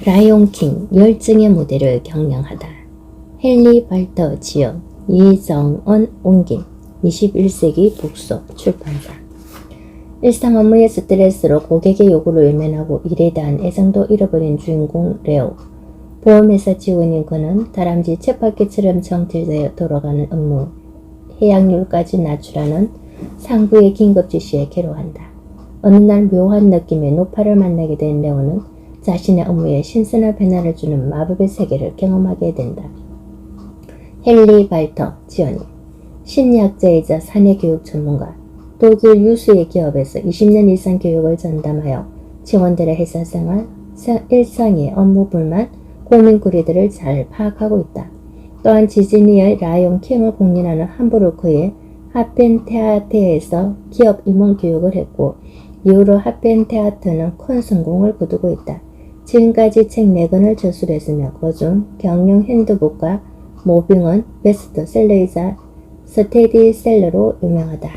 라이온킹 열정의 무대를 경영하다. 헨리 발터 지역, 이정은 옮긴 21세기 북소 출판사. 일상 업무의 스트레스로 고객의 요구를 외면하고 일에 대한 애정도 잃어버린 주인공 레오. 보험회사 직원인 그는 다람쥐 쳇바퀴처럼 정체되어 돌아가는 업무, 해약률까지 낮추라는 상부의 긴급 지시에 괴로워한다. 어느 날 묘한 느낌의 노파를 만나게 된 레오는 자신의 업무에 신선한 변화를 주는 마법의 세계를 경험하게 된다. 헨리 발터 지연이 심리학자이자 사내교육 전문가, 독일 유수의 기업에서 20년 이상 교육을 전담하여 직원들의 회사생활, 일상의 업무 불만, 고민거리들을 잘 파악하고 있다. 또한 디즈니의 라이온 킹을 공연하는 함부르크의 하펜테아테에서 기업 임원 교육을 했고 이후로 하펜테아트는 큰 성공을 거두고 있다. 지금까지 책 4권을 저술했으며 그중 경영 핸드북과 모빙은 베스트셀러이자 스테디셀러로 유명하다.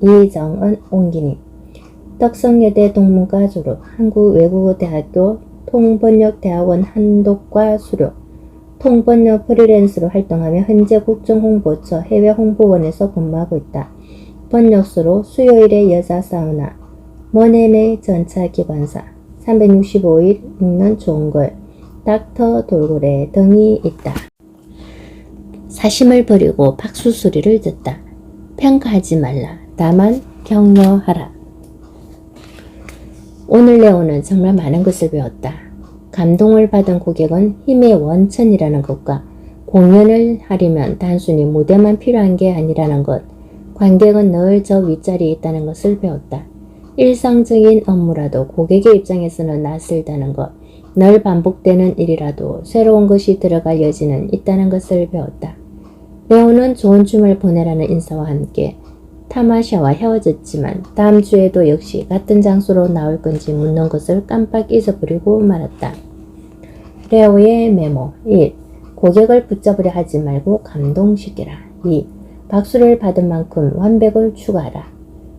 이정은 옹기님, 덕성여대 동문과 졸업, 한국외국어대학교 통번역대학원 한독과 수료, 통번역 프리랜서로 활동하며 현재 국정홍보처 해외홍보원에서 근무하고 있다. 번역수로 수요일의 여자 사우나, 머네네 전차기관사, 365일 읽는 좋은 걸, 닥터 돌고래 등이 있다. 사심을 버리고 박수 소리를 듣다. 평가하지 말라. 다만 격려하라. 오늘 레오는 정말 많은 것을 배웠다. 감동을 받은 고객은 힘의 원천이라는 것과 공연을 하려면 단순히 무대만 필요한 게 아니라는 것, 관객은 늘 저 윗자리에 있다는 것을 배웠다. 일상적인 업무라도 고객의 입장에서는 낯설다는 것, 늘 반복되는 일이라도 새로운 것이 들어갈 여지는 있다는 것을 배웠다. 레오는 좋은 주말 보내라는 인사와 함께 타마샤와 헤어졌지만 다음 주에도 역시 같은 장소로 나올 건지 묻는 것을 깜빡 잊어버리고 말았다. 레오의 메모 1. 고객을 붙잡으려 하지 말고 감동시켜라. 2. 박수를 받은 만큼 완벽을 추구하라.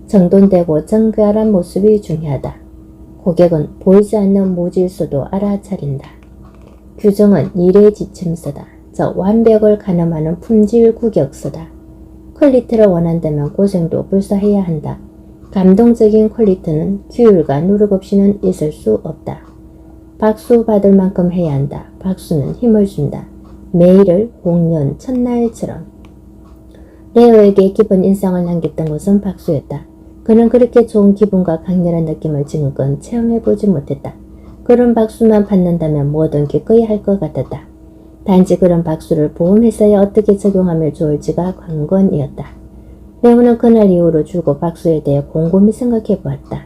정돈되고 정교한 모습이 중요하다. 고객은 보이지 않는 무질서도 알아차린다. 규정은 일의 지침서다. 즉 완벽을 가늠하는 품질 구격서다. 퀄리티를 원한다면 고생도 불사해야 한다. 감동적인 퀄리티는 규율과 누룩 없이는 있을 수 없다. 박수 받을 만큼 해야 한다. 박수는 힘을 준다. 매일을 공연 첫날처럼. 레오에게 깊은 인상을 남겼던 것은 박수였다. 그는 그렇게 좋은 기분과 강렬한 느낌을 지금껏 체험해보지 못했다. 그런 박수만 받는다면 뭐든 기꺼이 할 것 같았다. 단지 그런 박수를 보험회사에 어떻게 적용하면 좋을지가 관건이었다. 레오는 그날 이후로 줄곧 박수에 대해 곰곰이 생각해 보았다.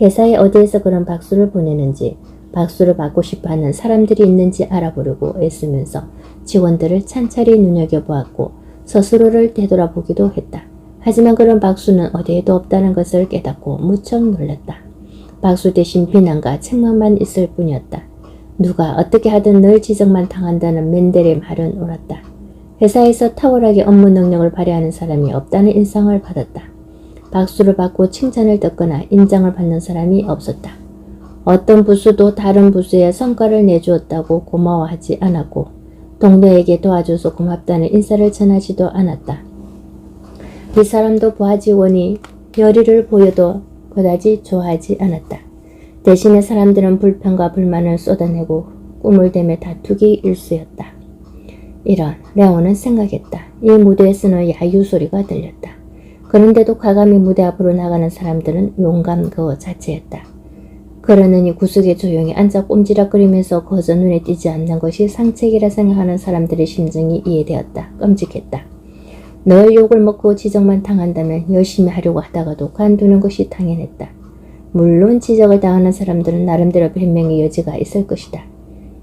회사에 어디에서 그런 박수를 보내는지, 박수를 받고 싶어하는 사람들이 있는지 알아보려고 애쓰면서 직원들을 찬찬히 눈여겨보았고 스스로를 되돌아보기도 했다. 하지만 그런 박수는 어디에도 없다는 것을 깨닫고 무척 놀랐다. 박수 대신 비난과 책망만 있을 뿐이었다. 누가 어떻게 하든 늘 지적만 당한다는 맨델의 말은 옳았다. 회사에서 탁월하게 업무 능력을 발휘하는 사람이 없다는 인상을 받았다. 박수를 받고 칭찬을 듣거나 인정을 받는 사람이 없었다. 어떤 부수도 다른 부수에 성과를 내주었다고 고마워하지 않았고 동료에게 도와줘서 고맙다는 인사를 전하지도 않았다. 이 사람도 부하 직원이 열의를 보여도 그다지 좋아하지 않았다. 대신에 사람들은 불평과 불만을 쏟아내고 꿈을 대며 다투기 일쑤였다. 이런 레오는 생각했다. 이 무대에서는 야유 소리가 들렸다. 그런데도 과감히 무대 앞으로 나가는 사람들은 용감 그 자체였다. 그러느니 구석에 조용히 앉아 꼼지락거리면서 거저 눈에 띄지 않는 것이 상책이라 생각하는 사람들의 심정이 이해되었다. 끔찍했다. 늘 욕을 먹고 지적만 당한다면 열심히 하려고 하다가도 관두는 것이 당연했다. 물론 지적을 당하는 사람들은 나름대로 변명의 여지가 있을 것이다.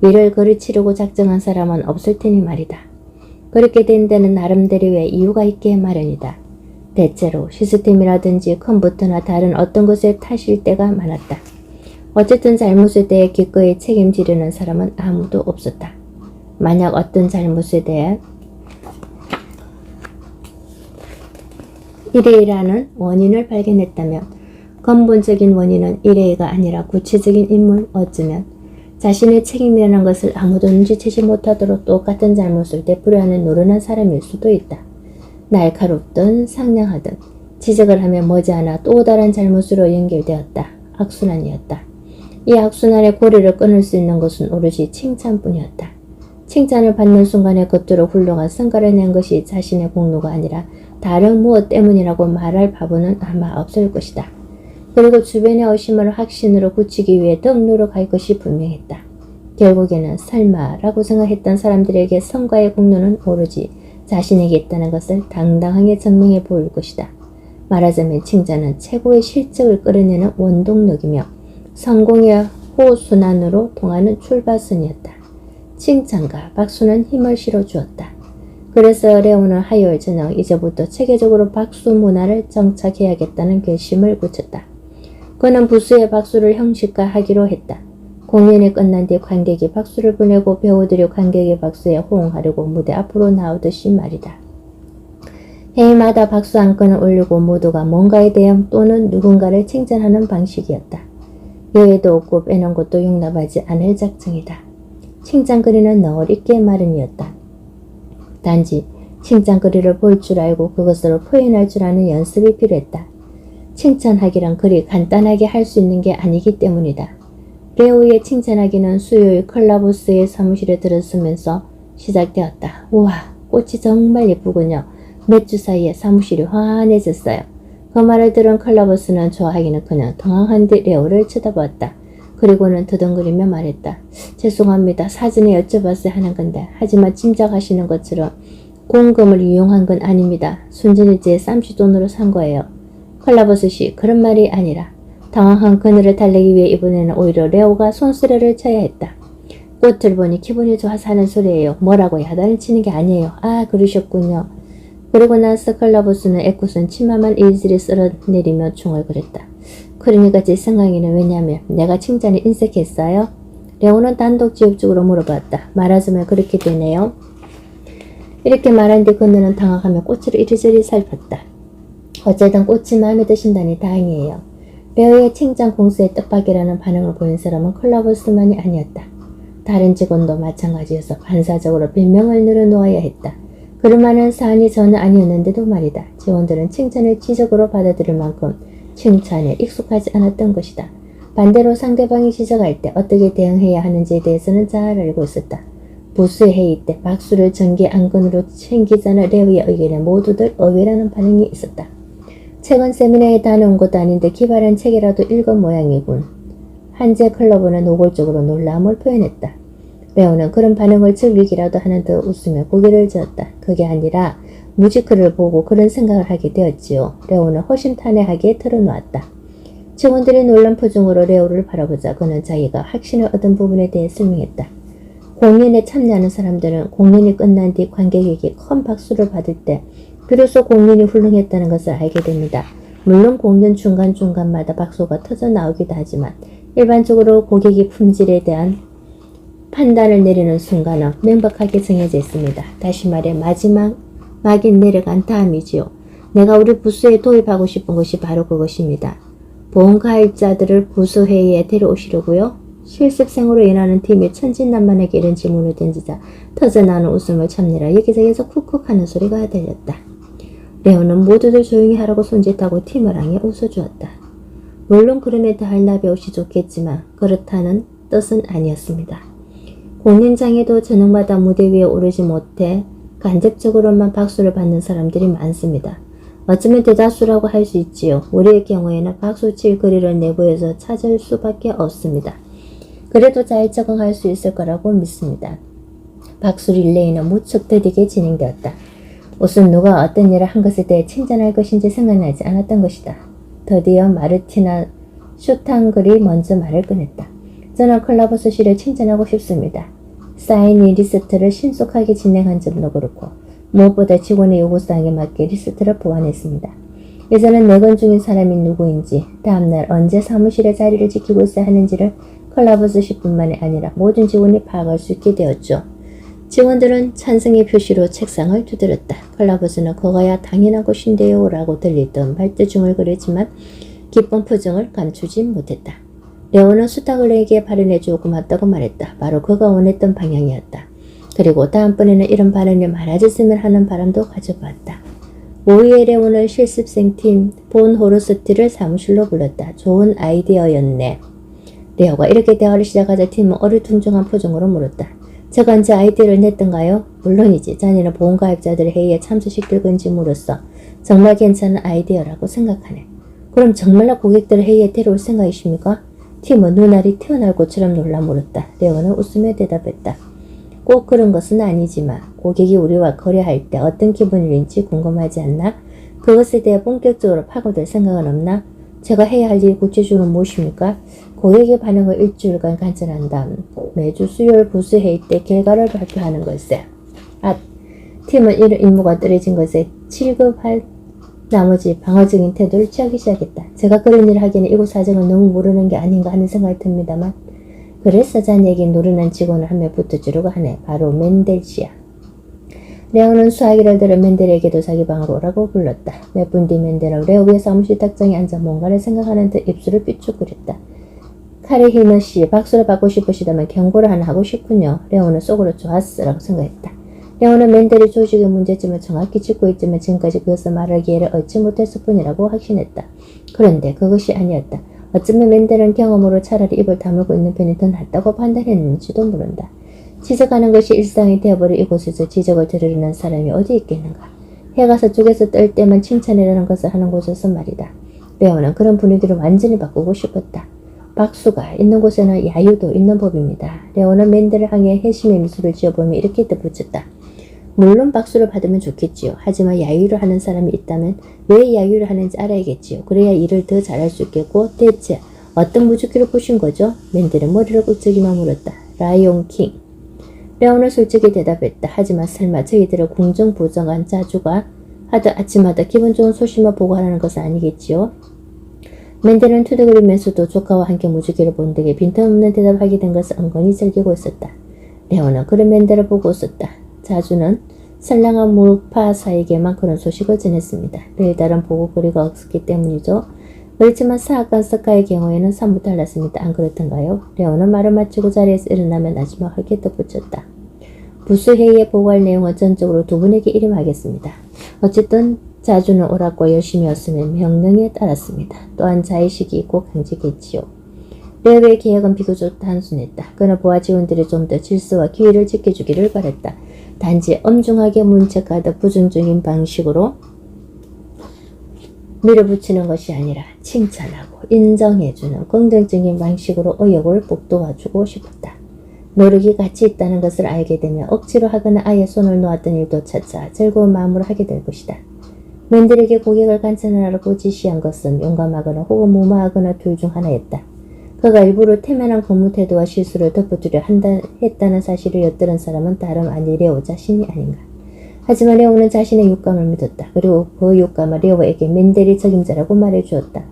이를 거르치려고 작정한 사람은 없을 테니 말이다. 그렇게 된 데는 나름대로의 이유가 있기에 마련이다. 대체로 시스템이라든지 컴퓨터나 다른 어떤 것에 탓일 때가 많았다. 어쨌든 잘못에 대해 기꺼이 책임지려는 사람은 아무도 없었다. 만약 어떤 잘못에 대해 일회라는 원인을 발견했다면 근본적인 원인은 일회가 아니라 구체적인 인물, 어쩌면 자신의 책임이라는 것을 아무도 눈치채지 못하도록 똑같은 잘못을 되풀이하는 노련한 사람일 수도 있다. 날카롭든 상냥하든 지적을 하면 머지않아 또 다른 잘못으로 연결되었다. 악순환이었다. 이 악순환의 고리를 끊을 수 있는 것은 오로지 칭찬뿐이었다. 칭찬을 받는 순간에 겉으로 훌륭한 성과를 낸 것이 자신의 공로가 아니라 다른 무엇 때문이라고 말할 바보는 아마 없을 것이다. 그리고 주변의 의심을 확신으로 굳히기 위해 더욱 노력할 것이 분명했다. 결국에는 설마라고 생각했던 사람들에게 성과의 공로는 오로지 자신에게 있다는 것을 당당하게 증명해 보일 것이다. 말하자면 칭찬은 최고의 실적을 끌어내는 원동력이며 성공의 호순환으로 통하는 출발선이었다. 칭찬과 박수는 힘을 실어주었다. 그래서 레오는 화요일 저녁 이제부터 체계적으로 박수 문화를 정착해야겠다는 결심을 굳혔다. 그는 부스의 박수를 형식화하기로 했다. 공연이 끝난 뒤 관객이 박수를 보내고 배우들이 관객의 박수에 호응하려고 무대 앞으로 나오듯이 말이다. 회의마다 박수 한 건을 올리고 모두가 뭔가에 대한 또는 누군가를 칭찬하는 방식이었다. 예외도 없고 빼놓은 것도 용납하지 않을 작정이다. 칭찬거리는 늘 있게 마련이었다. 단지 칭찬거리를 볼 줄 알고 그것으로 표현할 줄 아는 연습이 필요했다. 칭찬하기란 그리 간단하게 할 수 있는 게 아니기 때문이다. 레오의 칭찬하기는 수요일 클라보스의 사무실에 들어서면서 시작되었다. 우와, 꽃이 정말 예쁘군요. 몇 주 사이에 사무실이 환해졌어요. 그 말을 들은 클라보스는 좋아하기는커녕 당황한 듯 레오를 쳐다보았다. 그리고는 더듬거리며 말했다. 죄송합니다. 사전에 여쭤봤어야 하는 건데 하지만 짐작하시는 것처럼 공금을 이용한 건 아닙니다. 순전히 제 쌈시 돈으로 산 거예요. 클라버스 씨, 그런 말이 아니라 당황한 그늘을 달래기 위해 이번에는 오히려 레오가 손수레를 쳐야 했다. 꽃을 보니 기분이 좋아서 하는 소리예요. 뭐라고 야단을 치는 게 아니에요. 아, 그러셨군요. 그리고 나서 클라버스는 애꿎은 치마만 일일이 쓸어내리며 중얼거렸다. 그러니까 제 생각에는 왜냐면 내가 칭찬에 인색했어요? 레오는 단독지옥적으로 물어봤다. 말하자면 그렇게 되네요. 이렇게 말한 뒤 그녀는 당황하며 꽃을 이리저리 살폈다. 어쨌든 꽃이 마음에 드신다니 다행이에요. 레오의 칭찬 공수에 뜻밖이라는 반응을 보인 사람은 클라버스만이 아니었다. 다른 직원도 마찬가지여서 반사적으로 변명을 늘어놓아야 했다. 그럴 만한 사안이 전혀 아니었는데도 말이다. 직원들은 칭찬을 지적으로 받아들일 만큼 칭찬에 익숙하지 않았던 것이다. 반대로 상대방이 지적할 때 어떻게 대응해야 하는지에 대해서는 잘 알고 있었다. 부스 회의 때 박수를 전기 안건으로 챙기자는 레오의 의견에 모두들 의외라는 반응이 있었다. 최근 세미나에 다녀온 것도 아닌데 기발한 책이라도 읽은 모양이군. 한제 클로버는 노골적으로 놀라움을 표현했다. 레오는 그런 반응을 즐기기라도 하는 듯 웃으며 고개를 저었다. 그게 아니라 뮤지컬을 보고 그런 생각을 하게 되었지요. 레오는 허심탄회하게 털어놓았다. 직원들이 놀란 표정으로 레오를 바라보자 그는 자기가 확신을 얻은 부분에 대해 설명했다. 공연에 참여하는 사람들은 공연이 끝난 뒤 관객에게 큰 박수를 받을 때 비로소 공연이 훌륭했다는 것을 알게 됩니다. 물론 공연 중간중간마다 박수가 터져 나오기도 하지만 일반적으로 고객의 품질에 대한 판단을 내리는 순간은 명백하게 정해져 있습니다. 다시 말해 마지막이 내려간 다음이지요. 내가 우리 부스에 도입하고 싶은 것이 바로 그것입니다. 보험가입자들을 부스 회의에 데려오시려고요? 실습생으로 일하는 팀이 천진난만하게 이런 질문을 던지자 터져나오는 웃음을 참느라 여기저기서 쿡쿡하는 소리가 들렸다. 레오는 모두들 조용히 하라고 손짓하고 팀을 향해 웃어주었다. 물론 그럼에 더할 나비 없이 좋겠지만 그렇다는 뜻은 아니었습니다. 공연장에도 저녁마다 무대 위에 오르지 못해 간접적으로만 박수를 받는 사람들이 많습니다. 어쩌면 대다수라고 할 수 있지요. 우리의 경우에는 박수칠 거리를 내부에서 찾을 수밖에 없습니다. 그래도 잘 적응할 수 있을 거라고 믿습니다. 박수 릴레이는 무척 더디게 진행되었다. 우선 누가 어떤 일을 한 것에 대해 칭찬할 것인지 생각나지 않았던 것이다. 드디어 마르티나 슈탄글이 먼저 말을 꺼냈다. 저는 클라버스 씨를 칭찬하고 싶습니다. 사인이 리스트를 신속하게 진행한 점도 그렇고 무엇보다 직원의 요구사항에 맞게 리스트를 보완했습니다. 이제는 내건 중인 사람이 누구인지, 다음날 언제 사무실의 자리를 지키고 있어야 하는지를 클라버스 씨뿐만이 아니라 모든 직원이 파악할 수 있게 되었죠. 직원들은 찬성의 표시로 책상을 두드렸다. 클라버스는 그거야 당연한 것인데요 라고 들리던 발대중을 그렸지만 기쁜 표정을 감추지 못했다. 레오는 수탁을에게 발언해주고 고맙다고 말했다. 바로 그가 원했던 방향이었다. 그리고 다음번에는 이런 발언이 많아졌으면 하는 바람도 가져보았다. 5위의 레오는 실습생 팀 본 호르스트를 사무실로 불렀다. 좋은 아이디어였네. 레오가 이렇게 대화를 시작하자 팀은 어리둥절한 표정으로 물었다. 제가 언제 아이디어를 냈던가요? 물론이지. 자네는 보험가입자들의 회의에 참석시킬 건지 물었어. 정말 괜찮은 아이디어라고 생각하네. 그럼 정말로 고객들을 회의에 데려올 생각이십니까? 팀은 눈알이 튀어나올 것처럼 놀라 물었다. 레오는 웃으며 대답했다. 꼭 그런 것은 아니지만 고객이 우리와 거래할 때 어떤 기분일지 궁금하지 않나? 그것에 대해 본격적으로 파고들 생각은 없나? 제가 해야 할 일이 구체적으로 무엇입니까? 고객의 반응을 일주일간 관찰한 다음 매주 수요일 부수 회의 때 결과를 발표하는 것에 팀은 이런 임무가 떨어진 것에 취급할 나머지 방어적인 태도를 취하기 시작했다. 제가 그런 일을 하기에는 이곳 사정을 너무 모르는 게 아닌가 하는 생각이 듭니다만 그래서 자네에게 노련한 직원을 한 명 붙어주려고 하네. 바로 맨델 씨야. 레오는 수화기를 들어 맨델에게도 자기 방으로 오라고 불렀다. 몇 분 뒤 맨델은 레오 위에 사무실 탁장에 앉아 뭔가를 생각하는 듯 입술을 삐죽거렸다. 카리히너 씨, 박수를 받고 싶으시다면 경고를 하나 하고 싶군요. 레오는 속으로 좋았어 라고 생각했다. 레오는 맨델이 조직의 문제점을 정확히 짚고 있지만 지금까지 그것을 말할 기회를 얻지 못했을 뿐이라고 확신했다. 그런데 그것이 아니었다. 어쩌면 맨델은 경험으로 차라리 입을 다물고 있는 편이 더 낫다고 판단했는지도 모른다. 지적하는 것이 일상이 되어버린 이곳에서 지적을 들으려는 사람이 어디 있겠는가. 해가 서쪽에서 뜰 때만 칭찬이라는 것을 하는 곳에서 말이다. 레오는 그런 분위기를 완전히 바꾸고 싶었다. 박수가 있는 곳에는 야유도 있는 법입니다. 레오는 맨델을 향해 회심의 미소를 지어보며 이렇게 덧붙였다. 물론 박수를 받으면 좋겠지요. 하지만 야유를 하는 사람이 있다면 왜 야유를 하는지 알아야겠지요. 그래야 일을 더 잘할 수 있겠고 대체 어떤 무주기를 보신 거죠? 맨델은 머리를 끄적이며 물었다. 라이온 킹. 레오는 솔직히 대답했다. 하지만 설마 저희들을 궁정부정한 자주가 하도 아침마다 기분 좋은 소식만 보고하라는 것은 아니겠지요? 맨델은 투덜거리면서도 조카와 함께 무주기를 본 덕에 빈틈없는 대답하게 된 것을 은근히 즐기고 있었다. 레오는 그런 맨델을 보고 웃었다. 자주는 선량한 무파사에게만 그런 소식을 전했습니다. 별다른 보고거리가 없었기 때문이죠. 그렇지만 사악한 석가의 경우에는 사뭇 달랐습니다. 안 그렇던가요? 레오는 말을 마치고 자리에서 일어나며 나지막하게 덧붙였다. 부수회의에 보고할 내용은 전적으로 두 분에게 일임하겠습니다. 어쨌든 자주는 옳았고 열심히 했으면 명령에 따랐습니다. 또한 자의식이 있고 강직했지요. 레오의 계획은 비교적 단순했다. 그는 부하 직원들이 좀 더 질서와 기회를 지켜주기를 바랬다. 단지 엄중하게 문책하듯 부정적인 방식으로 밀어붙이는 것이 아니라 칭찬하고 인정해주는 긍정적인 방식으로 의욕을 북돋아주고 싶었다. 노력이 같이 있다는 것을 알게 되면 억지로 하거나 아예 손을 놓았던 일도 차차 즐거운 마음으로 하게 될 것이다. 맨들에게 고객을 관찰하라고 지시한 것은 용감하거나 혹은 무모하거나 둘 중 하나였다. 그가 일부러 태면한 근무 태도와 실수를 덮어두려 했다는 사실을 엿들은 사람은 다름 아니 레오 자신이 아닌가. 하지만 레오는 자신의 육감을 믿었다. 그리고 그 육감을 레오에게 맨델이 책임자라고 말해주었다.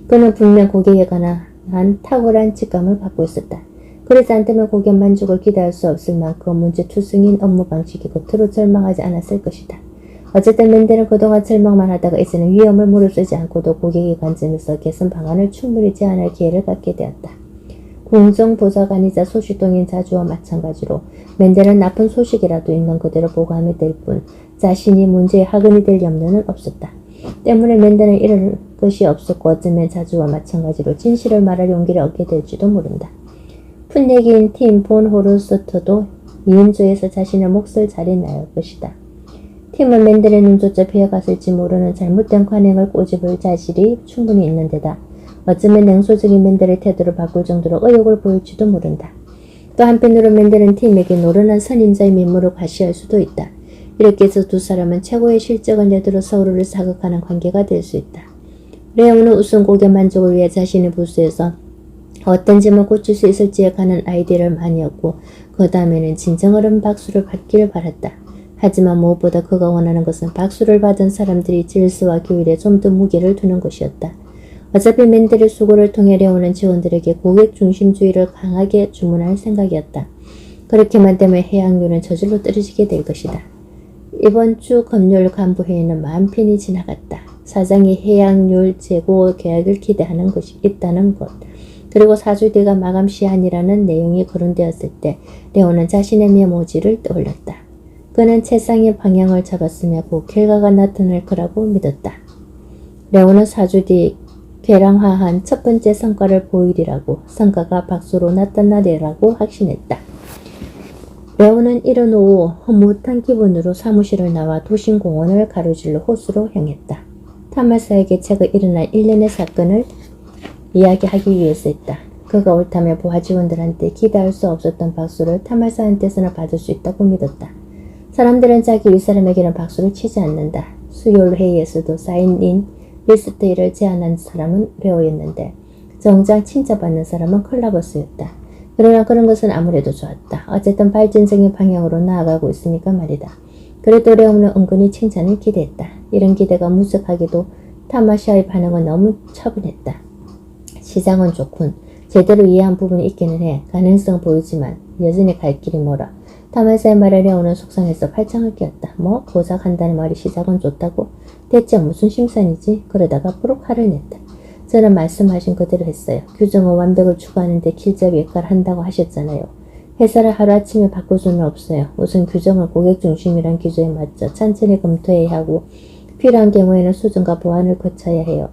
그는 분명 고객에 관한 탁월한 직감을 갖고 있었다. 그래서 않다면 고객 만족을 기대할 수 없을 만큼 문제투성인 업무 방식이 겉으로 절망하지 않았을 것이다. 어쨌든 맨델은 그동안 절망만 하다가 이제는 위험을 무릅쓰지 않고도 고객의 관점에서 개선 방안을 충분히 제안할 기회를 갖게 되었다. 공정보좌관이자 소식통인 자주와 마찬가지로 맨델은 나쁜 소식이라도 있는 그대로 보고하면 될 뿐 자신이 문제의 학은이 될 염려는 없었다. 때문에 맨델은 이럴 것이 없었고 어쩌면 자주와 마찬가지로 진실을 말할 용기를 얻게 될지도 모른다. 풋내기인 팀 본 호르스트도 이음조에서 자신의 몫을 잘해 나갈 것이다. 팀은 맨델의 눈조차 피해갔을지 모르는 잘못된 관행을 꼬집을 자질이 충분히 있는 데다 어쩌면 냉소적인 맨델의 태도를 바꿀 정도로 의욕을 보일지도 모른다. 또 한편으로 맨델은 팀에게 노련한 선임자의 면모를 과시할 수도 있다. 이렇게 해서 두 사람은 최고의 실적을 내도록 서로를 자극하는 관계가 될 수 있다. 레오는 우선 고객 만족을 위해 자신의 부수에서 어떤 점을 고칠 수 있을지에 관한 아이디어를 많이 얻고 그 다음에는 진정어른 박수를 받기를 바랐다. 하지만 무엇보다 그가 원하는 것은 박수를 받은 사람들이 질서와 규율에 좀 더 무게를 두는 것이었다. 어차피 맨델의 수고를 통해 레오는 직원들에게 고객 중심주의를 강하게 주문할 생각이었다. 그렇게만 되면 해양률은 저절로 떨어지게 될 것이다. 이번 주 금요일 간부회의는 마음 편히 지나갔다. 사장이 해양률 제고 계약을 기대하는 것이 있다는 것. 그리고 4주 뒤가 마감 시한이라는 내용이 거론되었을 때 레오는 자신의 메모지를 떠올렸다. 그는 책상의 방향을 잡았으며 그 결과가 나타날 거라고 믿었다. 레오는 4주 뒤 괴량화한 첫 번째 성과를 보이리라고, 성과가 박수로 나타나리라고 확신했다. 레오는 이른 오후 흐뭇한 기분으로 사무실을 나와 도심공원을 가로질러 호수로 향했다. 타마사에게 최근 일어난 일련의 사건을 이야기하기 위해서였다. 그가 옳다며 부하 직원들한테 기대할 수 없었던 박수를 타마사한테서나 받을 수 있다고 믿었다. 사람들은 자기 윗사람에게는 박수를 치지 않는다. 수요일 회의에서도 사인인 리스트를 제안한 사람은 레오였는데 정작 칭찬받는 사람은 콜라버스였다. 그러나 그런 것은 아무래도 좋았다. 어쨌든 발전적인 방향으로 나아가고 있으니까 말이다. 그래도 레오는 은근히 칭찬을 기대했다. 이런 기대가 무색하게도 타마샤의 반응은 너무 차분했다. 시장은 좋군. 제대로 이해한 부분이 있기는 해. 가능성 보이지만 여전히 갈 길이 멀어. 타마샤의 말에 레오는 속상해서 팔짱을 끼었다. 뭐? 고작 한다는 말이 시작은 좋다고? 대체 무슨 심산이지? 그러다가 부록 화를 냈다. 저는 말씀하신 그대로 했어요. 규정은 완벽을 추구하는데 길잡이 역할을 한다고 하셨잖아요. 회사를 하루아침에 바꿀 수는 없어요. 우선 규정을 고객 중심이란 기조에 맞춰 천천히 검토해야 하고 필요한 경우에는 수정과 보완을 거쳐야 해요.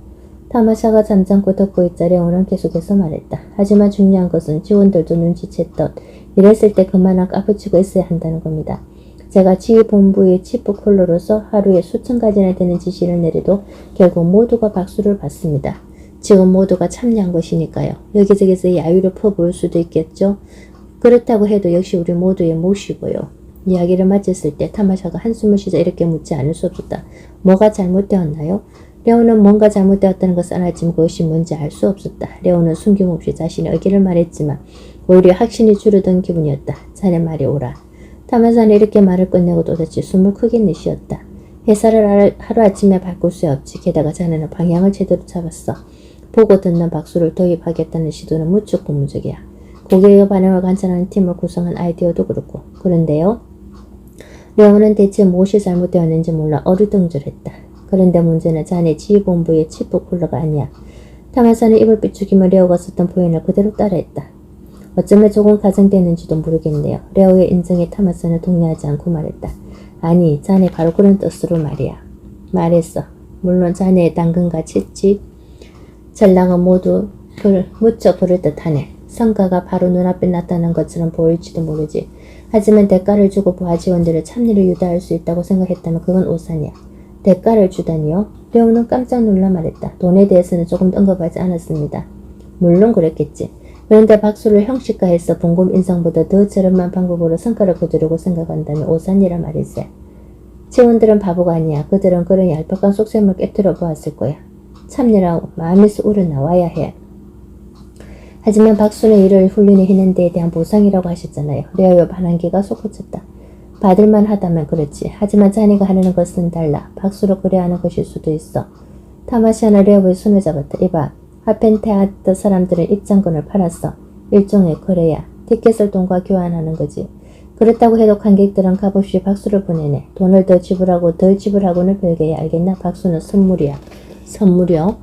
타마샤가 잠잠고 듣고 있자 레오는 계속해서 말했다. 하지만 중요한 것은 직원들도 눈치챘던 이랬을 때 그만한 까부치고 있어야 한다는 겁니다. 제가 지휘본부의 치프콜러로서 하루에 수천 가지나 되는 지시를 내려도 결국 모두가 박수를 받습니다. 지금 모두가 참여한 것이니까요. 여기저기서 야유를 퍼부을 수도 있겠죠. 그렇다고 해도 역시 우리 모두의 몫이고요. 이야기를 마쳤을 때 타마샤가 한숨을 쉬자 이렇게 묻지 않을 수 없었다. 뭐가 잘못되었나요? 레오는 뭔가 잘못되었다는 것을 알았지만 그것이 뭔지 알 수 없었다. 레오는 숨김없이 자신의 의견을 말했지만 오히려 확신이 줄어든 기분이었다. 자네 말이 옳아. 타마샤는 이렇게 말을 끝내고 또다시 숨을 크게 내쉬었다. 회사를 하루아침에 바꿀 수 없지. 게다가 자네는 방향을 제대로 잡았어. 보고 듣는 박수를 도입하겠다는 시도는 무척 고무적이야. 고객의 반응을 관찰하는 팀을 구성한 아이디어도 그렇고. 그런데요. 레오는 대체 무엇이 잘못되었는지 몰라 어리둥절했다. 그런데 문제는 자네 지휘본부의 치프콜러가 아니야. 타마샤는 입을 삐죽이며 레오가 썼던 표현을 그대로 따라했다. 어쩌면 조금 가정되는지도 모르겠네요. 레오의 인정에 타마샤는 동의하지 않고 말했다. 아니, 자네 바로 그런 뜻으로 말이야. 말했어. 물론 자네의 당근과 채찍, 전랑은 모두 무척 그럴듯하네. 성과가 바로 눈앞에 나타난 것처럼 보일지도 모르지. 하지만 대가를 주고 부하 직원들을 참리를 유도할 수 있다고 생각했다면 그건 오산이야. 대가를 주다니요? 레오는 깜짝 놀라 말했다. 돈에 대해서는 조금 언급하지 않았습니다. 물론 그랬겠지. 그런데 박수를 형식화해서 봉급 인상보다 더 저렴한 방법으로 성과를 거두려고 생각한다면 오산이라 말이지. 직원들은 바보가 아니야. 그들은 그런 얄팍한 속셈을 깨뜨려 보았을 거야. 참느라고 마음에서 우러나와야 해. 하지만 박수는 이를 훈련해낸 데에 대한 보상이라고 하셨잖아요. 레오의 반항기가 솟구쳤다. 받을만 하다면 그렇지. 하지만 자네가 하려는 것은 달라. 박수로 그래야 하는 것일 수도 있어. 타마샤는 레오의 손을 잡았다. 이봐. 하펜테아트 사람들은 입장권을 팔았어. 일종의 거래야. 티켓을 돈과 교환하는 거지. 그렇다고 해도 관객들은 값없이 박수를 보내네. 돈을 더 지불하고 덜 지불하고는 별개야. 알겠나? 박수는 선물이야. 선물이요?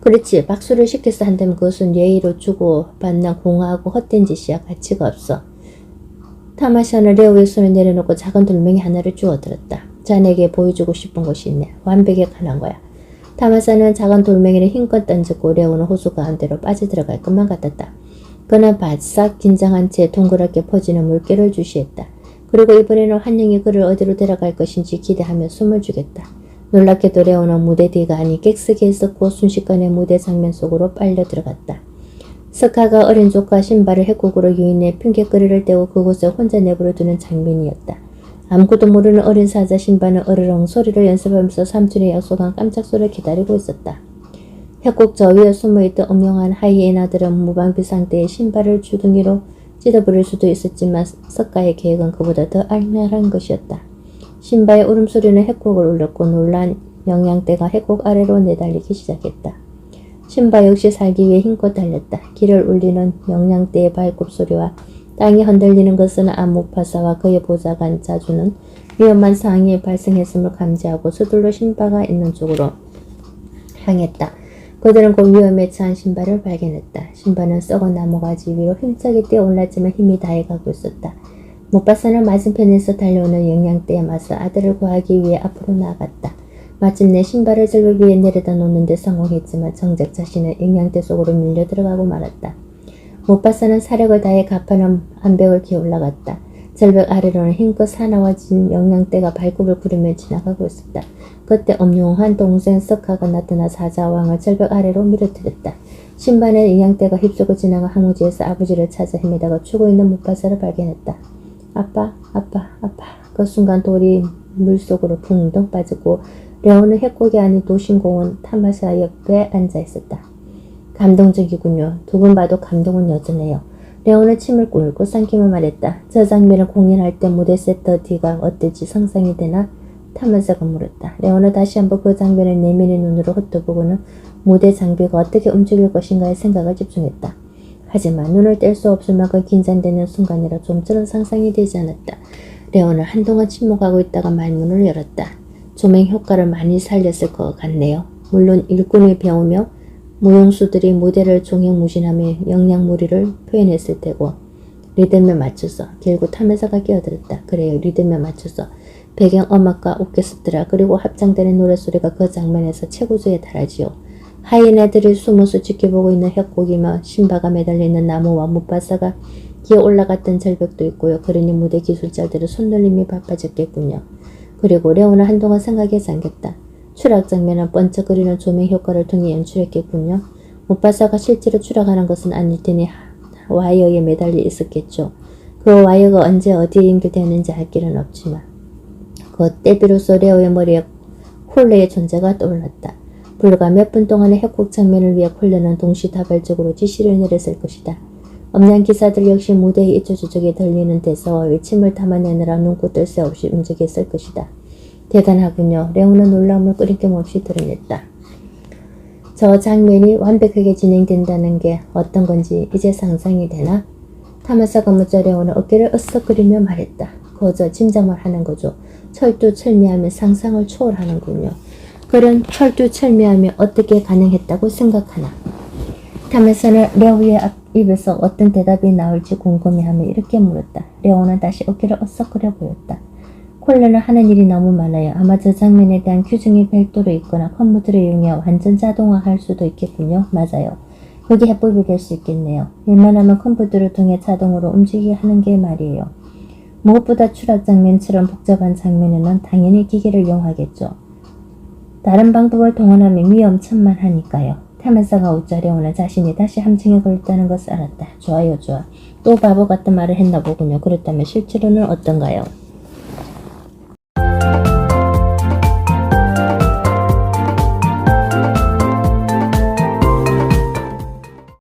그렇지. 박수를 시켜서 한다면 그것은 예의로 주고 받는 공허하고 헛된 짓이야. 가치가 없어. 타마샤는 레오의 손을 내려놓고 작은 돌멩이 하나를 주워들었다. 자네에게 보여주고 싶은 것이 있네. 완벽에 관한 거야. 타마샤는 작은 돌멩이를 힘껏 던졌고 레오는 호수 가운데로 빠져들어갈 것만 같았다. 그는 바싹 긴장한 채 동그랗게 퍼지는 물결을 주시했다. 그리고 이번에는 환영이 그를 어디로 데려갈 것인지 기대하며 숨을 죽였다. 놀랍게도 레오는 무대 뒤가 아닌 객석에 고 순식간에 무대 장면 속으로 빨려 들어갔다. 스카가 어린 조카 신발을 핵국으로 유인해 핑계거리를 떼고 그곳에 혼자 내버려 두는 장면이었다. 아무것도 모르는 어린 사자 신발은 어르렁 소리를 연습하면서 삼촌의 약속한 깜짝 소리를 기다리고 있었다. 핵국 저 위에 숨어있던 음흉한 하이에나들은 무방비 상태의 신발을 주둥이로 찢어버릴 수도 있었지만 스카의 계획은 그보다 더 악랄한 것이었다. 신바의 울음소리는 핵국을 울렸고 놀란 영양대가 핵국 아래로 내달리기 시작했다. 신바 역시 살기 위해 힘껏 달렸다. 길을 울리는 영양대의 발굽소리와 땅이 흔들리는 것은 암묵파사와 그의 보좌관 자주는 위험한 상황이 발생했음을 감지하고 서둘러 신바가 있는 쪽으로 향했다. 그들은 그 위험에 처한 신발을 발견했다. 신발은 썩은 나무가지 위로 힘차게 뛰어올랐지만 힘이 다해가고 있었다. 못바사는 맞은편에서 달려오는 영양대에 맞서 아들을 구하기 위해 앞으로 나아갔다. 마침내 신발을 절벽 위에 내려다 놓는 데 성공했지만 정작 자신은 영양대 속으로 밀려 들어가고 말았다. 못바사는 사력을 다해 가파른 암벽을 기어 올라갔다. 절벽 아래로는 힘껏 사나워진 영양대가 발굽을 구르며 지나가고 있었다. 그때 엄룡한 동생 석하가 나타나 사자왕을 절벽 아래로 밀어뜨렸다. 신발은 영양대가 휩쓰고 지나가 항우지에서 아버지를 찾아 헤매다가 죽어있는 못바사를 발견했다. 아빠, 아빠, 아빠. 그 순간 돌이 물속으로 붕덩 빠지고 레오는 해코기 아닌 도신공원 타마샤 옆에 앉아있었다. 감동적이군요. 두 분 봐도 감동은 여전해요. 레오는 침을 꿀꿀 삼키며 말했다. 저 장면을 공연할 때 무대 세터 뒤가 어떨지 상상이 되나? 타마샤가 물었다. 레오는 다시 한번 그 장면을 내면의 눈으로 훑어보고는 무대 장비가 어떻게 움직일 것인가에 생각을 집중했다. 하지만 눈을 뗄 수 없을 만큼 긴장되는 순간이라 좀처럼 상상이 되지 않았다. 레오는 한동안 침묵하고 있다가 말문을 열었다. 조명 효과를 많이 살렸을 것 같네요. 물론 일꾼을 배우며 무용수들이 무대를 종횡무진하며 영양무리를 표현했을 테고 리듬에 맞춰서 결국 타면사가 끼어들었다. 그래요. 리듬에 맞춰서 배경음악과 오케스트라 그리고 합창단의 노랫소리가 그 장면에서 최고조에 달하지요. 하이에나들이 숨어서 지켜보고 있는 혁곡이며 신바가 매달리는 나무와 못바사가 기어 올라갔던 절벽도 있고요. 그러니 무대 기술자들의 손놀림이 바빠졌겠군요. 그리고 레오는 한동안 생각에 잠겼다. 추락 장면은 번쩍거리는 조명 효과를 통해 연출했겠군요. 못바사가 실제로 추락하는 것은 아닐 테니 와이어에 매달려 있었겠죠. 그 와이어가 언제 어디에 연결되었는지 알 길은 없지만 그때 비로소 레오의 머리에 콜레의 존재가 떠올랐다. 불과 몇 분 동안의 협곡 장면을 위해 콜레는 동시다발적으로 지시를 내렸을 것이다. 엄냥 기사들 역시 무대의 이쪽저쪽에 들리는 대사와 외침을 담아내느라 눈코 뜰 새 없이 움직였을 것이다. 대단하군요. 레오는 놀라움을 끄림낌 없이 드러냈다. 저 장면이 완벽하게 진행된다는 게 어떤 건지 이제 상상이 되나? 타마사가 묻자 레오는 어깨를 으쓱거리며 말했다. 거저 짐작만 하는 거죠. 철두철미하며 상상을 초월하는군요. 그런 철두철미하며 어떻게 가능했다고 생각하나? 타마사는 레오의 입에서 어떤 대답이 나올지 궁금해하며 이렇게 물었다. 레오는 다시 어깨를 으쓱거려 보였다. 콜레는 하는 일이 너무 많아요. 아마 저 장면에 대한 규정이 별도로 있거나 컴퓨터를 이용해 완전 자동화할 수도 있겠군요. 맞아요. 그게 해법이 될 수 있겠네요. 웬만하면 컴퓨터를 통해 자동으로 움직이게 하는 게 말이에요. 무엇보다 추락 장면처럼 복잡한 장면에는 당연히 기계를 이용하겠죠. 다른 방법을 동원하면 위험천만하니까요. 타면사가 웃자 레오는 자신이 다시 함정에 걸렸다는 것을 알았다. 좋아요, 좋아. 또 바보 같은 말을 했나 보군요. 그렇다면 실제로는 어떤가요?